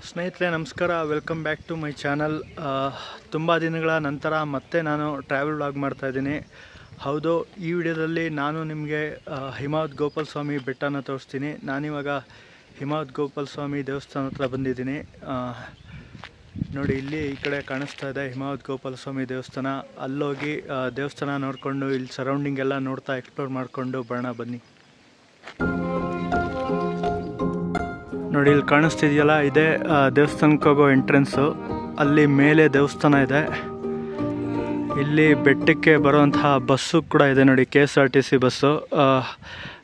ಸ್ನೇಹಿತರೆ ನಮಸ್ಕಾರ, welcome back to my channel. ತುಂಬ ದಿನಗಳ ನಂತರ ಮತ್ತೆ ನಾನು ಟ್ರಾವೆಲ್ ವ್ಲಾಗ್ ಮಾಡ್ತಾಯಿದ್ದೀನಿ. ಹೌದು, ಈ ವಿಡಿಯೋದಲ್ಲಿ ನಾನು ನಿಮಗೆ ಹಿಮಾವತ್ ಗೋಪಾಲ ಸ್ವಾಮಿ ಬೆಟ್ಟನ ತೋರಿಸ್ತೀನಿ. ನಾನಿವಾಗ ಹಿಮಾವತ್ ಗೋಪಾಲ ಸ್ವಾಮಿ ದೇವಸ್ಥಾನ ಹತ್ರ ಬಂದಿದ್ದೀನಿ. ನೋಡಿ, ಇಲ್ಲಿ ಈ ಕಡೆ ಕಾಣಿಸ್ತಾ ಇದೆ ಹಿಮಾವತ್ ಗೋಪಾಲ ಸ್ವಾಮಿ ದೇವಸ್ಥಾನ. ಅಲ್ಲೋಗಿ ದೇವಸ್ಥಾನ ನೋಡಿಕೊಂಡು ಇಲ್ಲಿ ಸರೌಂಡಿಂಗ್ ಎಲ್ಲ ನೋಡ್ತಾ ಎಕ್ಸ್ಪ್ಲೋರ್ ಮಾಡಿಕೊಂಡು ಬರೋಣ ಬನ್ನಿ. ನೋಡಿ, ಇಲ್ಲಿ ಕಾಣಿಸ್ತಿದೆಯಲ್ಲ, ಇದೇ ದೇವಸ್ಥಾನಕ್ಕೆ ಹೋಗೋ ಎಂಟ್ರೆನ್ಸು. ಅಲ್ಲಿ ಮೇಲೆ ದೇವಸ್ಥಾನ ಇದೆ. ಇಲ್ಲಿ ಬೆಟ್ಟಕ್ಕೆ ಬರುವಂತಹ ಬಸ್ಸು ಕೂಡ ಇದೆ ನೋಡಿ, KSRTC ಬಸ್ಸು.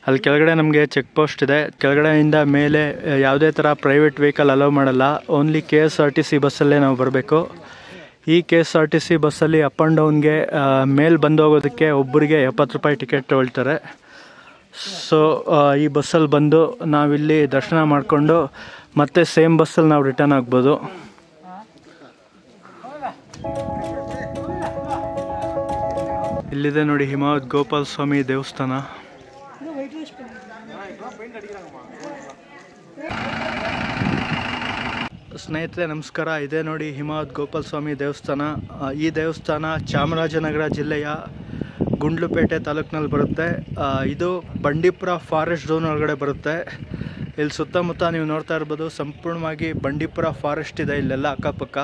ಅಲ್ಲಿ ಕೆಳಗಡೆ ನಮಗೆ ಚೆಕ್ ಪೋಸ್ಟ್ ಇದೆ. ಕೆಳಗಡೆಯಿಂದ ಮೇಲೆ ಯಾವುದೇ ಥರ ಪ್ರೈವೇಟ್ ವೆಹಿಕಲ್ ಅಲೋ ಮಾಡಲ್ಲ. ಓನ್ಲಿ KSRTC ಬಸ್ಸಲ್ಲೇ ನಾವು ಬರಬೇಕು. ಈ KSRTC ಬಸ್ಸಲ್ಲಿ ಅಪ್ ಆ್ಯಂಡ್ ಡೌನ್ಗೆ ಮೇಲೆ ಬಂದು ಹೋಗೋದಕ್ಕೆ ಒಬ್ಬರಿಗೆ 70 ರೂಪಾಯಿ ಟಿಕೆಟ್ ತೊಗೊಳ್ತಾರೆ. ಸೊ ಈ ಬಸ್ಸಲ್ಲಿ ಬಂದು ನಾವಿಲ್ಲಿ ದರ್ಶನ ಮಾಡಿಕೊಂಡು ಮತ್ತೆ ಸೇಮ್ ಬಸ್ಸಲ್ಲಿ ನಾವು ರಿಟರ್ನ್ ಆಗ್ಬೋದು. ಇಲ್ಲಿದೆ ನೋಡಿ ಹಿಮಾವತ್ ಗೋಪಾಲ ಸ್ವಾಮಿ ದೇವಸ್ಥಾನ. ಸ್ನೇಹಿತರೆ ನಮಸ್ಕಾರ, ಇದೆ ನೋಡಿ ಹಿಮಾವತ್ ಗೋಪಾಲ ಸ್ವಾಮಿ ದೇವಸ್ಥಾನ. ಈ ದೇವಸ್ಥಾನ ಚಾಮರಾಜನಗರ ಜಿಲ್ಲೆಯ ಗುಂಡ್ಲುಪೇಟೆ ತಾಲೂಕಿನಲ್ಲಿ ಬರುತ್ತೆ. ಇದು ಬಂಡೀಪುರ ಫಾರೆಸ್ಟ್ ಝೋನ್ ಒಳಗಡೆ ಬರುತ್ತೆ. ಇಲ್ಲಿ ಸುತ್ತಮುತ್ತ ನೀವು ನೋಡ್ತಾ ಇರ್ಬೋದು, ಸಂಪೂರ್ಣವಾಗಿ ಬಂಡೀಪುರ ಫಾರೆಸ್ಟ್ ಇದೆ ಇಲ್ಲೆಲ್ಲ ಅಕ್ಕಪಕ್ಕ.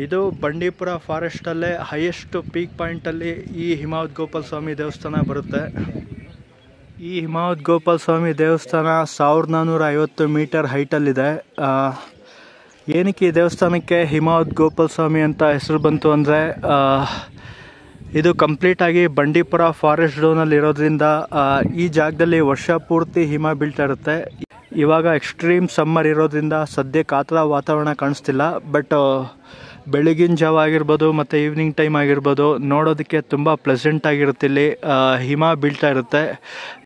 ಇದು ಬಂಡೀಪುರ ಫಾರೆಸ್ಟಲ್ಲೇ ಹೈಯೆಸ್ಟ್ ಪೀಕ್ ಪಾಯಿಂಟಲ್ಲಿ ಈ ಹಿಮಾವತ್ ಗೋಪಾಲ ಸ್ವಾಮಿ ದೇವಸ್ಥಾನ ಬರುತ್ತೆ. ಈ ಹಿಮಾವತ್ ಗೋಪಾಲ ಸ್ವಾಮಿ ದೇವಸ್ಥಾನ 1450 ಮೀಟರ್ ಹೈಟಲ್ಲಿದೆ. ಏನಕ್ಕೆ ಈ ದೇವಸ್ಥಾನಕ್ಕೆ ಹಿಮಾವತ್ ಗೋಪಾಲ ಸ್ವಾಮಿ ಅಂತ ಹೆಸರು ಬಂತು ಅಂದರೆ, ಇದು ಕಂಪ್ಲೀಟಾಗಿ ಬಂಡೀಪುರ ಫಾರೆಸ್ಟ್ ಝೋನಲ್ಲಿ ಇರೋದ್ರಿಂದ ಈ ಜಾಗದಲ್ಲಿ ವರ್ಷ ಪೂರ್ತಿ ಹಿಮ ಬೀಳ್ತಾ ಇರುತ್ತೆ. ಇವಾಗ ಎಕ್ಸ್ಟ್ರೀಮ್ ಸಮ್ಮರ್ ಇರೋದ್ರಿಂದ ಸದ್ಯಕ್ಕೆ ಆ ಥರ ವಾತಾವರಣ ಕಾಣಿಸ್ತಿಲ್ಲ. ಬಟ್ ಬೆಳಗಿನ ಜಾವ ಆಗಿರ್ಬೋದು ಮತ್ತು ಈವ್ನಿಂಗ್ ಟೈಮ್ ಆಗಿರ್ಬೋದು, ನೋಡೋದಕ್ಕೆ ತುಂಬ ಪ್ಲೆಸೆಂಟ್ ಆಗಿರುತ್ತೆ. ಇಲ್ಲಿ ಹಿಮ ಬೀಳ್ತಾ ಇರುತ್ತೆ.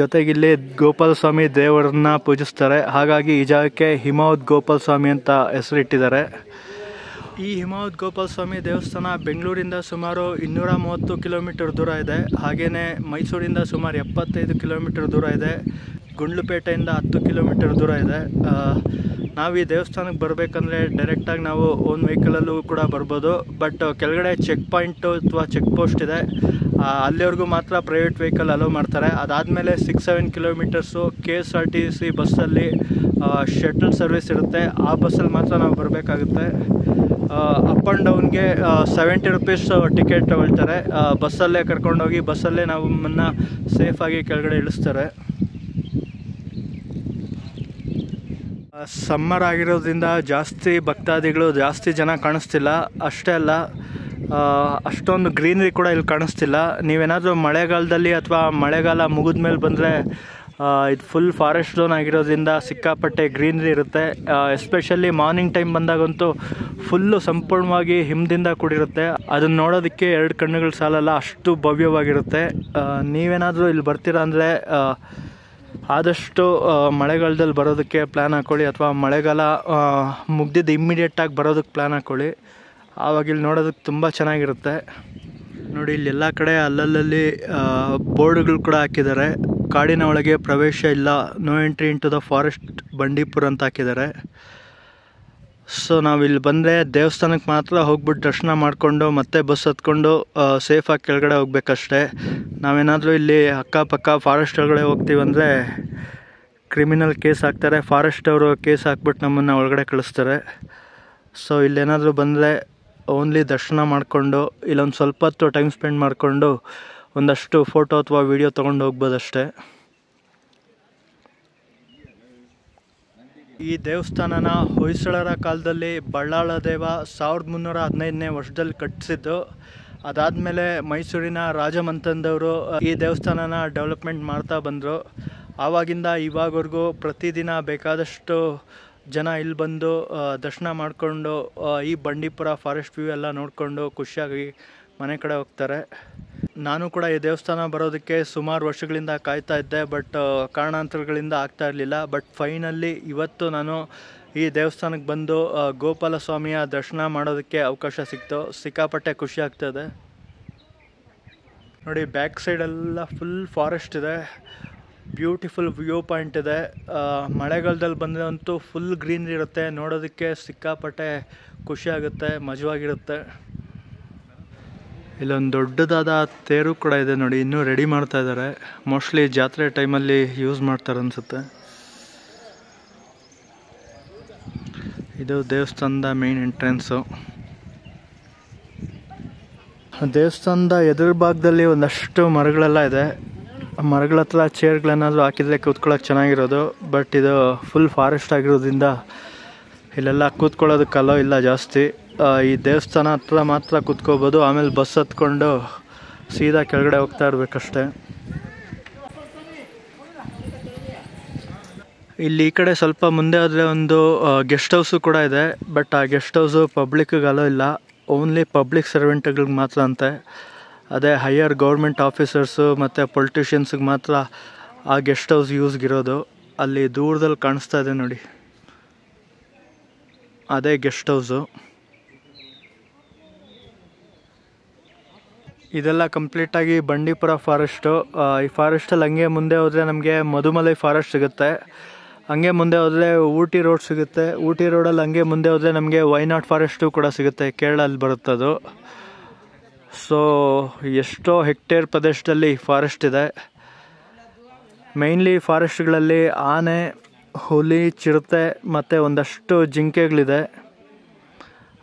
ಜೊತೆಗೆ ಇಲ್ಲಿ ಗೋಪಾಲ ಸ್ವಾಮಿ ದೇವರನ್ನ ಪೂಜಿಸ್ತಾರೆ. ಹಾಗಾಗಿ ಈ ಜಾಗಕ್ಕೆ ಹಿಮಾವತ್ ಗೋಪಾಲ ಸ್ವಾಮಿ ಅಂತ ಹೆಸರಿಟ್ಟಿದ್ದಾರೆ. ಈ ಹಿಮಾವತ್ ಗೋಪಾಲ ಸ್ವಾಮಿ ದೇವಸ್ಥಾನ ಬೆಂಗಳೂರಿಂದ ಸುಮಾರು 230 ಕಿಲೋಮೀಟರ್ ದೂರ ಇದೆ. ಹಾಗೆಯೇ ಮೈಸೂರಿಂದ ಸುಮಾರು 75 ಕಿಲೋಮೀಟರ್ ದೂರ ಇದೆ. ಗುಂಡ್ಲುಪೇಟೆಯಿಂದ 10 ಕಿಲೋಮೀಟರ್ ದೂರ ಇದೆ. ನಾವು ಈ ದೇವಸ್ಥಾನಕ್ಕೆ ಬರಬೇಕಂದ್ರೆ ಡೈರೆಕ್ಟಾಗಿ ನಾವು ಓನ್ ವೆಹಿಕಲಲ್ಲೂ ಕೂಡ ಬರ್ಬೋದು. ಬಟ್ ಕೆಳಗಡೆ ಚೆಕ್ ಪಾಯಿಂಟು ಅಥವಾ ಚೆಕ್ ಪೋಸ್ಟ್ ಇದೆ, ಅಲ್ಲಿವರೆಗೂ ಮಾತ್ರ ಪ್ರೈವೇಟ್ ವೆಹಿಕಲ್ ಅಲೋ ಮಾಡ್ತಾರೆ. ಅದಾದಮೇಲೆ 6-7 ಕಿಲೋಮೀಟರ್ಸು KSRTC ಬಸ್ಸಲ್ಲಿ ಶಟಲ್ ಸರ್ವಿಸ್ ಇರುತ್ತೆ. ಆ ಬಸ್ಸಲ್ಲಿ ಮಾತ್ರ ನಾವು ಬರಬೇಕಾಗುತ್ತೆ. ಅಪ್ ಆ್ಯಂಡ್ ಡೌನ್ಗೆ 70 ರುಪೀಸ್ ಟಿಕೆಟ್ ತಗೊಳ್ತಾರೆ. ಬಸ್ಸಲ್ಲೇ ಕರ್ಕೊಂಡೋಗಿ ಬಸ್ಸಲ್ಲೇ ನಮ್ಮನ್ನು ಸೇಫಾಗಿ ಕೆಳಗಡೆ ಇಳಿಸ್ತಾರೆ. ಸಮ್ಮರ್ ಆಗಿರೋದ್ರಿಂದ ಜಾಸ್ತಿ ಭಕ್ತಾದಿಗಳು, ಜಾಸ್ತಿ ಜನ ಕಾಣಿಸ್ತಿಲ್ಲ. ಅಷ್ಟೇ ಅಲ್ಲ, ಅಷ್ಟೊಂದು ಗ್ರೀನರಿ ಕೂಡ ಇಲ್ಲಿ ಕಾಣಿಸ್ತಿಲ್ಲ. ನೀವೇನಾದರೂ ಮಳೆಗಾಲದಲ್ಲಿ ಅಥವಾ ಮಳೆಗಾಲ ಮುಗಿದ ಮೇಲೆ ಬಂದರೆ, ಇದು ಫುಲ್ ಫಾರೆಸ್ಟ್ ಝೋನ್ ಆಗಿರೋದ್ರಿಂದ ಸಿಕ್ಕಾಪಟ್ಟೆ ಗ್ರೀನರಿ ಇರುತ್ತೆ. ಎಸ್ಪೆಷಲಿ ಮಾರ್ನಿಂಗ್ ಟೈಮ್ ಬಂದಾಗಂತೂ ಫುಲ್ಲು ಸಂಪೂರ್ಣವಾಗಿ ಹಿಮದಿಂದ ಕೂಡಿರುತ್ತೆ. ಅದನ್ನು ನೋಡೋದಕ್ಕೆ 2 ಕಣ್ಣುಗಳು ಸಾಲಲ್ಲ, ಅಷ್ಟು ಭವ್ಯವಾಗಿರುತ್ತೆ. ನೀವೇನಾದರೂ ಇಲ್ಲಿ ಬರ್ತೀರಾ ಅಂದರೆ ಆದಷ್ಟು ಮಳೆಗಾಲದಲ್ಲಿ ಬರೋದಕ್ಕೆ ಪ್ಲ್ಯಾನ್ ಹಾಕ್ಕೊಳ್ಳಿ, ಅಥವಾ ಮಳೆಗಾಲ ಮುಗ್ದಿದ್ದು ಇಮ್ಮಿಡಿಯೇಟಾಗಿ ಬರೋದಕ್ಕೆ ಪ್ಲ್ಯಾನ್ ಹಾಕ್ಕೊಳ್ಳಿ. ಆವಾಗ ಇಲ್ಲಿ ನೋಡೋದಕ್ಕೆ ತುಂಬ ಚೆನ್ನಾಗಿರುತ್ತೆ. ನೋಡಿ, ಇಲ್ಲೆಲ್ಲ ಕಡೆ ಅಲ್ಲಲ್ಲಿ ಬೋರ್ಡ್ಗಳು ಕೂಡ ಹಾಕಿದ್ದಾರೆ. ಕಾಡಿನ ಒಳಗೆ ಪ್ರವೇಶ ಇಲ್ಲ, no entry into the forest Bandipur ಅಂತ ಹಾಕಿದ್ದಾರೆ. ಸೊ ನಾವಿಲ್ಲಿ ಬಂದರೆ ದೇವಸ್ಥಾನಕ್ಕೆ ಮಾತ್ರ ಹೋಗ್ಬಿಟ್ಟು ದರ್ಶನ ಮಾಡಿಕೊಂಡು ಮತ್ತೆ ಬಸ್ ಹತ್ಕೊಂಡು ಸೇಫಾಗಿ ಕೆಳಗಡೆ ಹೋಗ್ಬೇಕಷ್ಟೆ. ನಾವೇನಾದರೂ ಇಲ್ಲಿ ಅಕ್ಕಪಕ್ಕ ಫಾರೆಸ್ಟ್ ಒಳಗಡೆ ಹೋಗ್ತೀವಂದರೆ ಕ್ರಿಮಿನಲ್ ಕೇಸ್ ಹಾಕ್ತಾರೆ. ಫಾರೆಸ್ಟ್ ಅವರು ಕೇಸ್ ಹಾಕ್ಬಿಟ್ಟು ನಮ್ಮನ್ನು ಒಳಗಡೆ ಕಳಿಸ್ತಾರೆ. ಸೊ ಇಲ್ಲೇನಾದರೂ ಬಂದರೆ ಓನ್ಲಿ ದರ್ಶನ ಮಾಡಿಕೊಂಡು ಇಲ್ಲೊಂದು ಸ್ವಲ್ಪ ಹೊತ್ತು ಟೈಮ್ ಸ್ಪೆಂಡ್ ಮಾಡಿಕೊಂಡು ಒಂದಷ್ಟು ಫೋಟೋ ಅಥವಾ ವಿಡಿಯೋ ತೊಗೊಂಡು ಹೋಗ್ಬೋದಷ್ಟೇ. ಈ ದೇವಸ್ಥಾನನ ಹೊಯ್ಸಳರ ಕಾಲದಲ್ಲಿ ಬಳ್ಳಾಳ ದೇವ 1315ನೇ ವರ್ಷದಲ್ಲಿ ಕಟ್ಟಿಸಿದ್ದು. ಅದಾದಮೇಲೆ ಮೈಸೂರಿನ ರಾಜಮಂತಂದವರು ಈ ದೇವಸ್ಥಾನನ ಡೆವಲಪ್ಮೆಂಟ್ ಮಾಡ್ತಾ ಬಂದರು. ಆವಾಗಿಂದ ಇವಾಗವರೆಗೂ ಪ್ರತಿದಿನ ಬೇಕಾದಷ್ಟು ಜನ ಇಲ್ಲಿ ಬಂದು ದರ್ಶನ ಮಾಡಿಕೊಂಡು ಈ ಬಂಡೀಪುರ ಫಾರೆಸ್ಟ್ ವ್ಯೂ ಎಲ್ಲ ನೋಡಿಕೊಂಡು ಖುಷಿಯಾಗಿ ಮನೆ ಕಡೆ ಹೋಗ್ತಾರೆ. ನಾನು ಕೂಡ ಈ ದೇವಸ್ಥಾನ ಬರೋದಕ್ಕೆ ಸುಮಾರು ವರ್ಷಗಳಿಂದ ಕಾಯ್ತಾ ಇದ್ದೆ. ಬಟ್ ಕಾರಣಾಂತರಗಳಿಂದ ಆಗ್ತಾ ಇರಲಿಲ್ಲ. ಬಟ್ ಫೈನಲಿ ಇವತ್ತು ನಾನು ಈ ದೇವಸ್ಥಾನಕ್ಕೆ ಬಂದು ಗೋಪಾಲ ಸ್ವಾಮಿಯ ದರ್ಶನ ಮಾಡೋದಕ್ಕೆ ಅವಕಾಶ ಸಿಕ್ತು. ಸಿಕ್ಕಾಪಟ್ಟೆ ಖುಷಿ ಆಗ್ತಾಯಿದೆ. ನೋಡಿ, ಬ್ಯಾಕ್ ಸೈಡೆಲ್ಲ ಫುಲ್ ಫಾರೆಸ್ಟ್ ಇದೆ. ಬ್ಯೂಟಿಫುಲ್ ವ್ಯೂ ಪಾಯಿಂಟ್ ಇದೆ. ಮಳೆಗಾಲದಲ್ಲಿ ಬಂದರೆ ಅಂತೂ ಫುಲ್ ಗ್ರೀನರಿ ಇರುತ್ತೆ, ನೋಡೋದಕ್ಕೆ ಸಿಕ್ಕಾಪಟ್ಟೆ ಖುಷಿ ಆಗುತ್ತೆ, ಮಜವಾಗಿರುತ್ತೆ. ಇಲ್ಲೊಂದು ದೊಡ್ಡದಾದ ತೇರು ಕೂಡ ಇದೆ ನೋಡಿ, ಇನ್ನೂ ರೆಡಿ ಮಾಡ್ತಾ ಇದ್ದಾರೆ. ಮೋಸ್ಟ್ಲಿ ಜಾತ್ರೆ ಟೈಮಲ್ಲಿ ಯೂಸ್ ಮಾಡ್ತಾರೆ ಅನಿಸುತ್ತೆ. ಇದು ದೇವಸ್ಥಾನದ ಮೇನ್ ಎಂಟ್ರೆನ್ಸು. ದೇವಸ್ಥಾನದ ಎದುರು ಭಾಗದಲ್ಲಿ ಒಂದಷ್ಟು ಮರಗಳೆಲ್ಲ ಇದೆ. ಮರಗಳ ಹತ್ರ ಚೇರ್ಗಳೇನಾದರೂ ಹಾಕಿದರೆ ಕೂತ್ಕೊಳ್ಳೋಕೆ ಚೆನ್ನಾಗಿರೋದು. ಬಟ್ ಇದು ಫುಲ್ ಫಾರೆಸ್ಟ್ ಆಗಿರೋದ್ರಿಂದ ಇಲ್ಲೆಲ್ಲ ಕೂತ್ಕೊಳ್ಳೋದಕ್ಕೆ ಅಲೋ ಇಲ್ಲ ಜಾಸ್ತಿ. ಈ ದೇವಸ್ಥಾನ ಹತ್ರ ಮಾತ್ರ ಕೂತ್ಕೋಬೋದು, ಆಮೇಲೆ ಬಸ್ ಹತ್ಕೊಂಡು ಸೀದಾ ಕೆಳಗಡೆ ಹೋಗ್ತಾ ಇರಬೇಕಷ್ಟೆ. ಇಲ್ಲಿ ಈ ಕಡೆ ಸ್ವಲ್ಪ ಮುಂದೆ ಹೋದರೆ ಒಂದು ಗೆಸ್ಟ್ ಹೌಸು ಕೂಡ ಇದೆ. ಬಟ್ ಆ ಗೆಸ್ಟ್ ಹೌಸು ಪಬ್ಲಿಕ್ಕಿಗೆ ಅಲೋ ಇಲ್ಲ, ಓನ್ಲಿ ಪಬ್ಲಿಕ್ ಸರ್ವೆಂಟ್ಗಳಿಗೆ ಮಾತ್ರ ಅಂತೆ. ಅದೇ ಹೈಯರ್ ಗೌರ್ಮೆಂಟ್ ಆಫೀಸರ್ಸು ಮತ್ತು ಪೊಲಿಟಿಷಿಯನ್ಸ್ಗೆ ಮಾತ್ರ ಆ ಗೆಸ್ಟ್ ಹೌಸ್ ಯೂಸ್ಗಿರೋದು. ಅಲ್ಲಿ ದೂರದಲ್ಲಿ ಕಾಣಿಸ್ತಾ ಇದೆ ನೋಡಿ, ಅದೇ ಗೆಸ್ಟ್ ಹೌಸು. ಇದೆಲ್ಲ ಕಂಪ್ಲೀಟಾಗಿ ಬಂಡೀಪುರ ಫಾರೆಸ್ಟು. ಈ ಫಾರೆಸ್ಟಲ್ಲಿ ಹಂಗೆ ಮುಂದೆ ಹೋದರೆ ನಮಗೆ ಮಧುಮಲೈ ಫಾರೆಸ್ಟ್ ಸಿಗುತ್ತೆ. ಹಂಗೆ ಮುಂದೆ ಹೋದರೆ ಊಟಿ ರೋಡ್ ಸಿಗುತ್ತೆ. ಊಟಿ ರೋಡಲ್ಲಿ ಹಂಗೆ ಮುಂದೆ ಹೋದರೆ ನಮಗೆ ವೈನಾಡ್ ಫಾರೆಸ್ಟು ಕೂಡ ಸಿಗುತ್ತೆ, ಕೇರಳಲ್ಲಿ ಬರುತ್ತದು. ಸೊ ಎಷ್ಟೋ ಹೆಕ್ಟೇರ್ ಪ್ರದೇಶದಲ್ಲಿ ಫಾರೆಸ್ಟ್ ಇದೆ. ಮೇಯ್ನ್ಲಿ ಫಾರೆಸ್ಟ್ಗಳಲ್ಲಿ ಆನೆ, ಹುಲಿ, ಚಿರತೆ ಮತ್ತು ಒಂದಷ್ಟು ಜಿಂಕೆಗಳಿದೆ.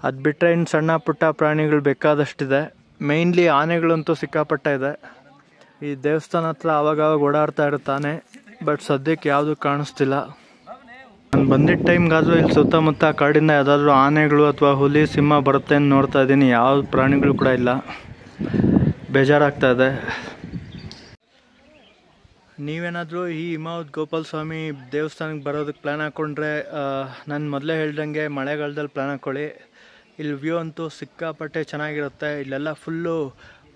ಅದು ಬಿಟ್ಟರೆ ಇನ್ನು ಸಣ್ಣ ಪುಟ್ಟ ಪ್ರಾಣಿಗಳು ಬೇಕಾದಷ್ಟಿದೆ. ಮೇಯ್ನ್ಲಿ ಆನೆಗಳಂತೂ ಸಿಕ್ಕಾಪಟ್ಟೆ ಇದೆ. ಈ ದೇವಸ್ಥಾನ ಹತ್ರ ಆವಾಗವಾಗ ಓಡಾಡ್ತಾ ಇರುತ್ತಾನೆ, ಬಟ್ ಸದ್ಯಕ್ಕೆ ಯಾವುದೂ ಕಾಣಿಸ್ತಿಲ್ಲ. ನಾನು ಬಂದಿದ್ದ ಟೈಮ್ಗಾದರೂ ಇಲ್ಲಿ ಸುತ್ತಮುತ್ತ ಕಾಡಿಂದ ಯಾವುದಾದ್ರೂ ಆನೆಗಳು ಅಥವಾ ಹುಲಿ, ಸಿಂಹ ಬರುತ್ತೆ ಅಂತ ನೋಡ್ತಾ ಇದ್ದೀನಿ. ಯಾವ ಪ್ರಾಣಿಗಳು ಕೂಡ ಇಲ್ಲ, ಬೇಜಾರಾಗ್ತಾ ಇದೆ. ನೀವೇನಾದರೂ ಈ ಹಿಮಾವತ್ ಗೋಪಾಲ ಸ್ವಾಮಿ ದೇವಸ್ಥಾನಕ್ಕೆ ಬರೋದಕ್ಕೆ ಪ್ಲ್ಯಾನ್ ಹಾಕ್ಕೊಂಡ್ರೆ ನಾನು ಮೊದಲೇ ಹೇಳ್ದಂಗೆ ಮಳೆಗಾಲದಲ್ಲಿ ಪ್ಲ್ಯಾನ್ ಹಾಕ್ಕೊಳ್ಳಿ. ಇಲ್ಲಿ ವ್ಯೂ ಅಂತೂ ಸಿಕ್ಕಾಪಟ್ಟೆ ಚೆನ್ನಾಗಿರುತ್ತೆ. ಇಲ್ಲೆಲ್ಲ ಫುಲ್ಲು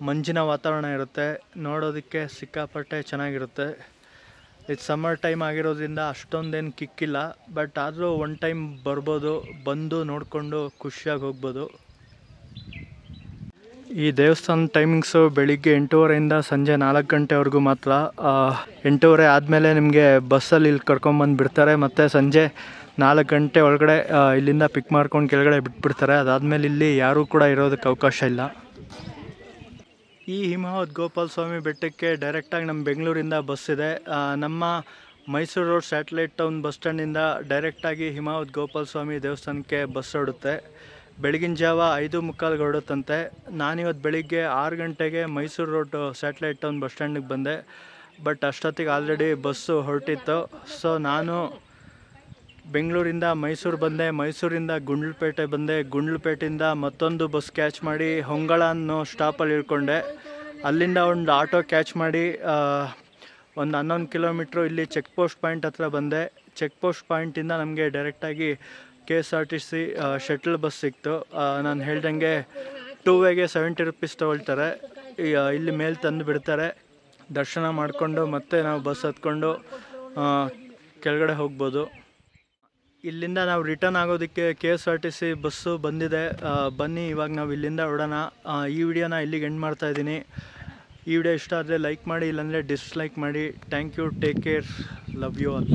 ಮಂಜಿನ ವಾತಾವರಣ ಇರುತ್ತೆ, ನೋಡೋದಕ್ಕೆ ಸಿಕ್ಕಾಪಟ್ಟೆ ಚೆನ್ನಾಗಿರುತ್ತೆ. ಇದು ಸಮ್ಮರ್ ಟೈಮ್ ಆಗಿರೋದ್ರಿಂದ ಅಷ್ಟೊಂದೇನು ಕಿಕ್ಕಿಲ್ಲ, ಬಟ್ ಆದರೂ ಒನ್ ಟೈಮ್ ಬರ್ಬೋದು, ಬಂದು ನೋಡಿಕೊಂಡು ಖುಷಿಯಾಗಿ ಹೋಗ್ಬೋದು. ಈ ದೇವಸ್ಥಾನ ಟೈಮಿಂಗ್ಸು ಬೆಳಿಗ್ಗೆ 8:30 ಸಂಜೆ 4 ಗಂಟೆವರೆಗೂ ಮಾತ್ರ. 8:30 ಆದಮೇಲೆ ನಿಮಗೆ ಬಸ್ಸಲ್ಲಿ ಇಲ್ಲಿ ಕರ್ಕೊಂಬಂದು ಬಿಡ್ತಾರೆ, ಮತ್ತು ಸಂಜೆ 4 ಗಂಟೆ ಒಳಗಡೆ ಇಲ್ಲಿಂದ ಪಿಕ್ ಮಾಡ್ಕೊಂಡು ಕೆಳಗಡೆ ಬಿಟ್ಬಿಡ್ತಾರೆ. ಅದಾದಮೇಲೆ ಇಲ್ಲಿ ಯಾರೂ ಕೂಡ ಇರೋದಕ್ಕೆ ಅವಕಾಶ ಇಲ್ಲ. ಈ ಹಿಮಾವತ್ ಗೋಪಾಲ ಸ್ವಾಮಿ ಬೆಟ್ಟಕ್ಕೆ ಡೈರೆಕ್ಟಾಗಿ ನಮ್ಮ ಬೆಂಗಳೂರಿಂದ ಬಸ್ ಇದೆ. ನಮ್ಮ Mysuru road satellite town bus ಸ್ಟ್ಯಾಂಡಿಂದ ಡೈರೆಕ್ಟಾಗಿ ಹಿಮಾವತ್ ಗೋಪಾಲ ಸ್ವಾಮಿ ದೇವಸ್ಥಾನಕ್ಕೆ ಬಸ್ ಹೊರಡುತ್ತೆ. ಬೆಳಗಿನ ಜಾವ 5:45 ಹೊರಡುತ್ತಂತೆ. ನಾನಿವತ್ತು ಬೆಳಿಗ್ಗೆ 6 ಗಂಟೆಗೆ Mysuru road satellite town bus ಸ್ಟ್ಯಾಂಡಿಗೆ ಬಂದೆ, ಬಟ್ ಅಷ್ಟೊತ್ತಿಗೆ ಆಲ್ರೆಡಿ ಬಸ್ಸು ಹೊರಟಿತ್ತು. ಸೊ ನಾನು ಬೆಂಗಳೂರಿಂದ ಮೈಸೂರು ಬಂದೆ, ಮೈಸೂರಿಂದ ಗುಂಡ್ಲುಪೇಟೆ ಬಂದೆ, ಗುಂಡ್ಲುಪೇಟೆಯಿಂದ ಮತ್ತೊಂದು ಬಸ್ ಕ್ಯಾಚ್ ಮಾಡಿ ಹೊಂಗಳ ಅನ್ನೋ ಸ್ಟಾಪಲ್ಲಿ ಇಳ್ಕೊಂಡೆ. ಅಲ್ಲಿಂದ ಒಂದು ಆಟೋ ಕ್ಯಾಚ್ ಮಾಡಿ ಒಂದು 11 ಕಿಲೋಮೀಟ್ರು ಇಲ್ಲಿ ಚೆಕ್ ಪೋಸ್ಟ್ ಪಾಯಿಂಟ್ ಹತ್ರ ಬಂದೆ. ಚೆಕ್ ಪೋಸ್ಟ್ ಪಾಯಿಂಟಿಂದ ನಮಗೆ ಡೈರೆಕ್ಟಾಗಿ KSRTC ಶಟಲ್ ಬಸ್ ಸಿಕ್ತು. ನಾನು ಹೇಳ್ದಂಗೆ 2 ವೇಗೆ 70 ರೂಪೀಸ್ ತೊಗೊಳ್ತಾರೆ. ಇಲ್ಲಿ ಮೇಲೆ ತಂದು ಬಿಡ್ತಾರೆ. ದರ್ಶನ ಮಾಡಿಕೊಂಡು ಮತ್ತೆ ನಾವು ಬಸ್ ಹತ್ಕೊಂಡು ಕೆಳಗಡೆ ಹೋಗ್ಬೋದು. ಇಲ್ಲಿಂದ ನಾವು ರಿಟರ್ನ್ ಆಗೋದಕ್ಕೆ KSRTC ಬಸ್ಸು ಬಂದಿದೆ. ಬನ್ನಿ ಇವಾಗ ನಾವು ಇಲ್ಲಿಂದ ಹೊರಡೋಣ. ಈ ವಿಡಿಯೋನ ಇಲ್ಲಿಗೆ ಎಂಡ್ ಮಾಡ್ತಾ ಇದ್ದೀನಿ. ಈ ವಿಡಿಯೋ ಇಷ್ಟ ಆದರೆ ಲೈಕ್ ಮಾಡಿ, ಇಲ್ಲಾಂದರೆ ಡಿಸ್ಲೈಕ್ ಮಾಡಿ. Thank you, take care, love you all.